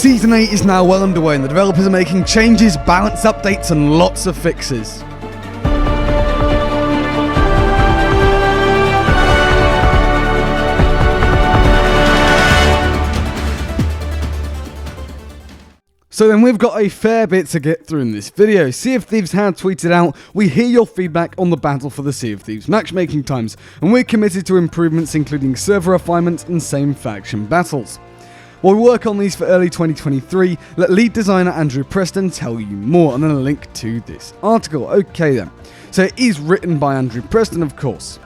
Season 8 is now well underway and the developers are making changes, balance updates and lots of fixes. So then we've got a fair bit to get through in this video. Sea of Thieves had tweeted out, "We hear your feedback on the battle for the Sea of Thieves matchmaking times, and we're committed to improvements including server refinements and same faction battles." While we work on these for early 2023, let lead designer Andrew Preston tell you more, and then a link to this article. Okay then, so it is written by Andrew Preston, of course.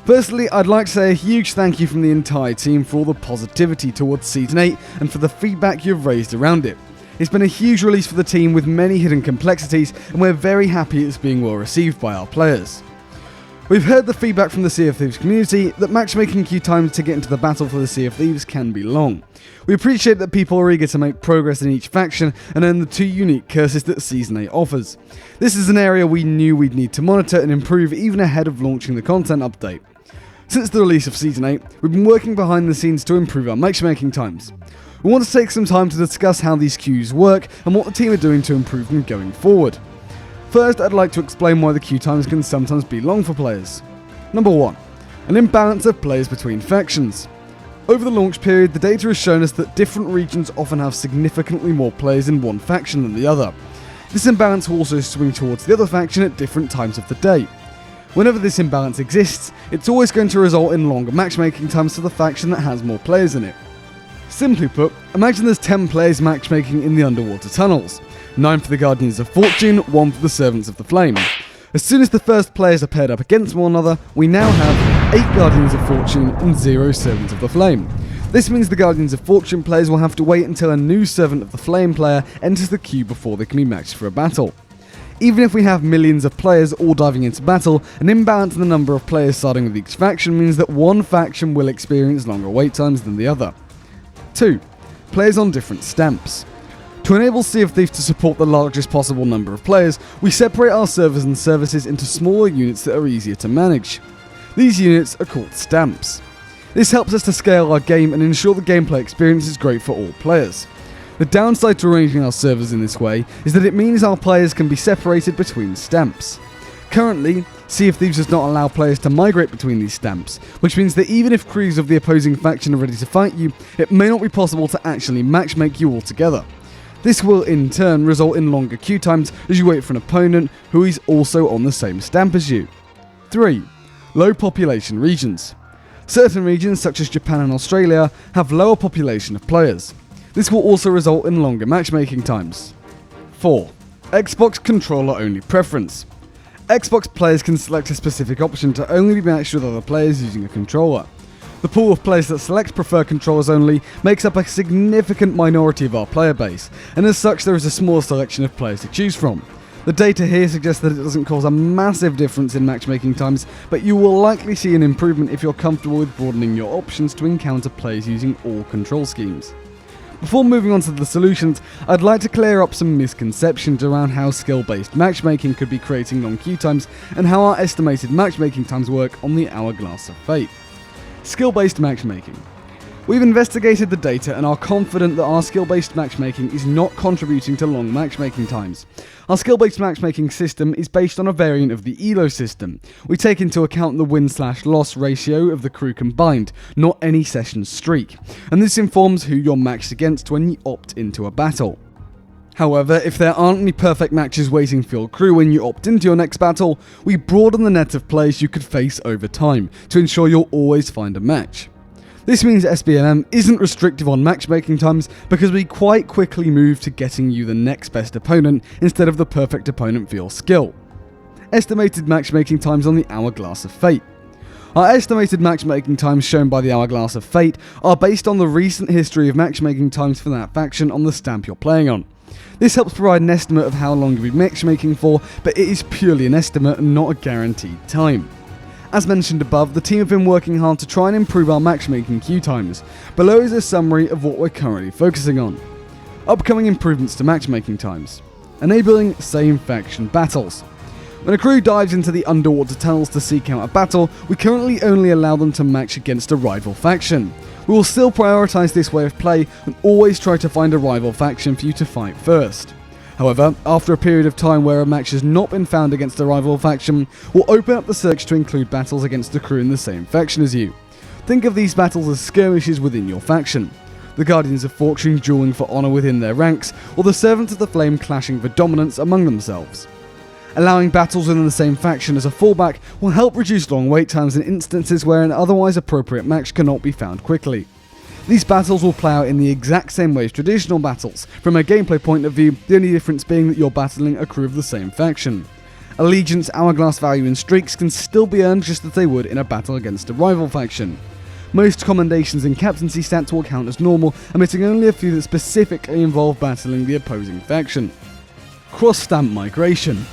Firstly, I'd like to say a huge thank you from the entire team for all the positivity towards Season 8 and for the feedback you've raised around it. It's been a huge release for the team with many hidden complexities, and we're very happy it's being well received by our players. We've heard the feedback from the Sea of Thieves community that matchmaking queue times to get into the battle for the Sea of Thieves can be long. We appreciate that people are eager to make progress in each faction and earn the 2 unique curses that Season 8 offers. This is an area we knew we'd need to monitor and improve even ahead of launching the content update. Since the release of Season 8, we've been working behind the scenes to improve our matchmaking times. We want to take some time to discuss how these queues work and what the team are doing to improve them going forward. First, I'd like to explain why the queue times can sometimes be long for players. Number 1. An imbalance of players between factions. Over the launch period, the data has shown us that different regions often have significantly more players in one faction than the other. This imbalance will also swing towards the other faction at different times of the day. Whenever this imbalance exists, it's always going to result in longer matchmaking times for the faction that has more players in it. Simply put, imagine there's 10 players matchmaking in the underwater tunnels. 9 for the Guardians of Fortune, 1 for the Servants of the Flame. As soon as the first players are paired up against one another, we now have 8 Guardians of Fortune and 0 Servants of the Flame. This means the Guardians of Fortune players will have to wait until a new Servant of the Flame player enters the queue before they can be matched for a battle. Even if we have millions of players all diving into battle, an imbalance in the number of players starting with each faction means that one faction will experience longer wait times than the other. 2. Players on different stamps. To enable Sea of Thieves to support the largest possible number of players, we separate our servers and services into smaller units that are easier to manage. These units are called stamps. This helps us to scale our game and ensure the gameplay experience is great for all players. The downside to arranging our servers in this way is that it means our players can be separated between stamps. Currently, Sea of Thieves does not allow players to migrate between these stamps, which means that even if crews of the opposing faction are ready to fight you, it may not be possible to actually matchmake you all together. This will in turn result in longer queue times as you wait for an opponent who is also on the same stamp as you. 3. Low population regions. Certain regions such as Japan and Australia have lower population of players. This will also result in longer matchmaking times. 4. Xbox controller only preference. Xbox players can select a specific option to only be matched with other players using a controller. The pool of players that select prefer controllers only makes up a significant minority of our player base, and as such there is a small selection of players to choose from. The data here suggests that it doesn't cause a massive difference in matchmaking times, but you will likely see an improvement if you're comfortable with broadening your options to encounter players using all control schemes. Before moving on to the solutions, I'd like to clear up some misconceptions around how skill-based matchmaking could be creating long queue times and how our estimated matchmaking times work on the Hourglass of Fate. Skill-based matchmaking. We've investigated the data and are confident that our skill-based matchmaking is not contributing to long matchmaking times. Our skill-based matchmaking system is based on a variant of the ELO system. We take into account the win/loss ratio of the crew combined, not any session streak, and this informs who you're matched against when you opt into a battle. However, if there aren't any perfect matches waiting for your crew when you opt into your next battle, we broaden the net of players you could face over time to ensure you'll always find a match. This means SBMM isn't restrictive on matchmaking times because we quite quickly move to getting you the next best opponent instead of the perfect opponent for your skill. Estimated matchmaking times on the Hourglass of Fate. Our estimated matchmaking times shown by the Hourglass of Fate are based on the recent history of matchmaking times for that faction on the stamp you're playing on. This helps provide an estimate of how long you'll be matchmaking for, but it is purely an estimate and not a guaranteed time. As mentioned above, the team have been working hard to try and improve our matchmaking queue times. Below is a summary of what we're currently focusing on. Upcoming improvements to matchmaking times. Enabling same faction battles. When a crew dives into the underwater tunnels to seek out a battle, we currently only allow them to match against a rival faction. We will still prioritise this way of play and always try to find a rival faction for you to fight first. However, after a period of time where a match has not been found against a rival faction, we'll open up the search to include battles against a crew in the same faction as you. Think of these battles as skirmishes within your faction. The Guardians of Fortune dueling for honour within their ranks, or the Servants of the Flame clashing for dominance among themselves. Allowing battles within the same faction as a fallback will help reduce long wait times in instances where an otherwise appropriate match cannot be found quickly. These battles will play out in the exact same way as traditional battles. From a gameplay point of view, the only difference being that you're battling a crew of the same faction. Allegiance, hourglass value and streaks can still be earned just as they would in a battle against a rival faction. Most commendations and captaincy stats will count as normal, omitting only a few that specifically involve battling the opposing faction. Cross-stamp migration.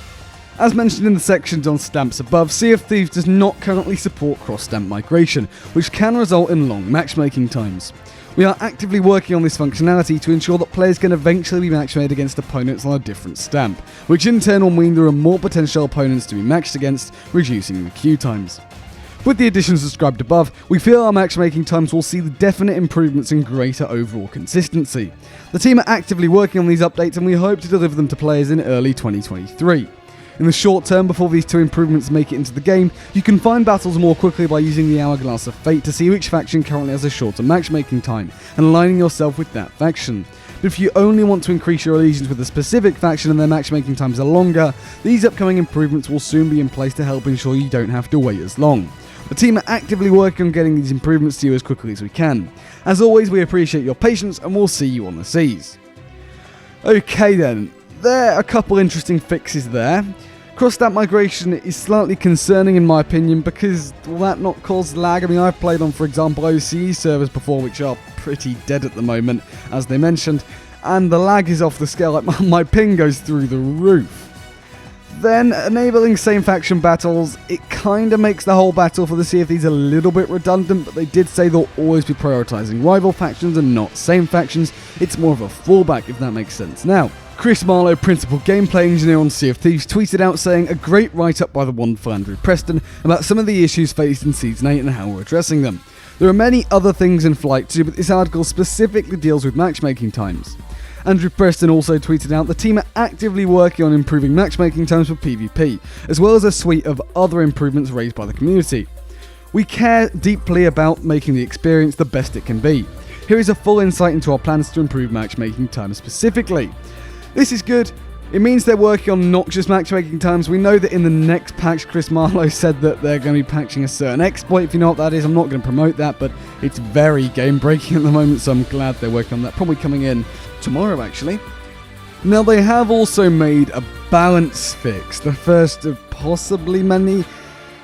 As mentioned in the sections on stamps above, Sea of Thieves does not currently support cross-stamp migration, which can result in long matchmaking times. We are actively working on this functionality to ensure that players can eventually be match-made against opponents on a different stamp, which in turn will mean there are more potential opponents to be matched against, reducing the queue times. With the additions described above, we feel our matchmaking times will see the definite improvements and greater overall consistency. The team are actively working on these updates and we hope to deliver them to players in early 2023. In the short term, before these two improvements make it into the game, you can find battles more quickly by using the Hourglass of Fate to see which faction currently has a shorter matchmaking time, and aligning yourself with that faction. But if you only want to increase your allegiance with a specific faction and their matchmaking times are longer, these upcoming improvements will soon be in place to help ensure you don't have to wait as long. The team are actively working on getting these improvements to you as quickly as we can. As always, we appreciate your patience and we'll see you on the seas. Okay then, there are a couple interesting fixes there. Cross-stamp migration is slightly concerning in my opinion because will that not cause lag? I mean, I've played on, for example, OCE servers before which are pretty dead at the moment, as they mentioned, and the lag is off the scale, like my ping goes through the roof. Then, enabling same faction battles, it kinda makes the whole battle for the Sea of Thieves a little bit redundant, but they did say they'll always be prioritising rival factions and not same factions. It's more of a fallback, if that makes sense. Now, Chris Marlowe, principal gameplay engineer on Sea of Thieves, tweeted out saying a great write-up by the wonderful Andrew Preston about some of the issues faced in Season 8 and how we're addressing them. There are many other things in flight too, but this article specifically deals with matchmaking times. Andrew Preston also tweeted out the team are actively working on improving matchmaking times for PvP, as well as a suite of other improvements raised by the community. We care deeply about making the experience the best it can be. Here is a full insight into our plans to improve matchmaking times specifically. This is good. It means they're working on not just matchmaking times. We know that in the next patch, Chris Marlowe said that they're going to be patching a certain exploit, if you know what that is. I'm not going to promote that, but it's very game-breaking at the moment, so I'm glad they're working on that. Probably coming in tomorrow, actually. Now, they have also made a balance fix, the first of possibly many.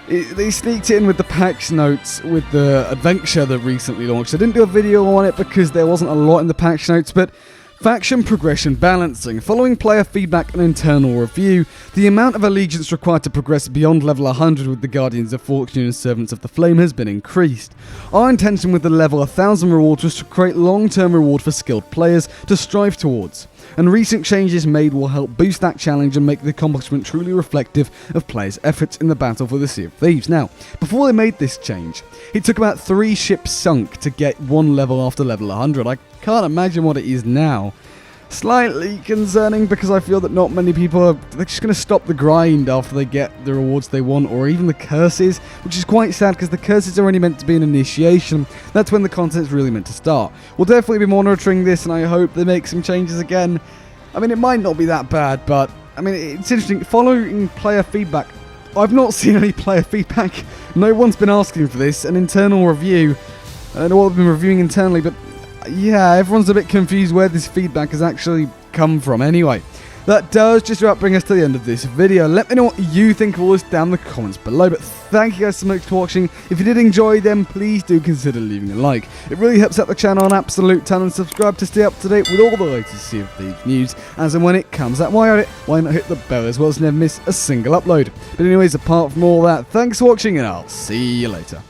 They sneaked it in with the patch notes with the adventure that recently launched. I didn't do a video on it because there wasn't a lot in the patch notes, but faction progression balancing. Following player feedback and internal review, the amount of allegiance required to progress beyond level 100 with the Guardians of Fortune and Servants of the Flame has been increased. Our intention with the level 1000 rewards was to create long-term reward for skilled players to strive towards, and recent changes made will help boost that challenge and make the accomplishment truly reflective of players' efforts in the battle for the Sea of Thieves. Now, before they made this change, it took about 3 ships sunk to get one level after level 100. I can't imagine what it is now. Slightly concerning because I feel that not many people they're just going to stop the grind after they get the rewards they want, or even the curses, which is quite sad because the curses are only meant to be an initiation. That's when the content's really meant to start. We'll definitely be monitoring this and I hope they make some changes again. I mean, it might not be that bad, but I mean, it's interesting. Following player feedback, I've not seen any player feedback. No one's been asking for this. An internal review. I don't know what they've been reviewing internally, but yeah, everyone's a bit confused where this feedback has actually come from. Anyway, that does just about bring us to the end of this video. Let me know what you think of all this down in the comments below. But thank you guys so much for watching. If you did enjoy them, please do consider leaving a like. It really helps out the channel an absolute ton, and subscribe to stay up to date with all the latest Sea of Thieves news as and when it comes out. Why not hit the bell as well as never miss a single upload. But anyways, apart from all that, thanks for watching and I'll see you later.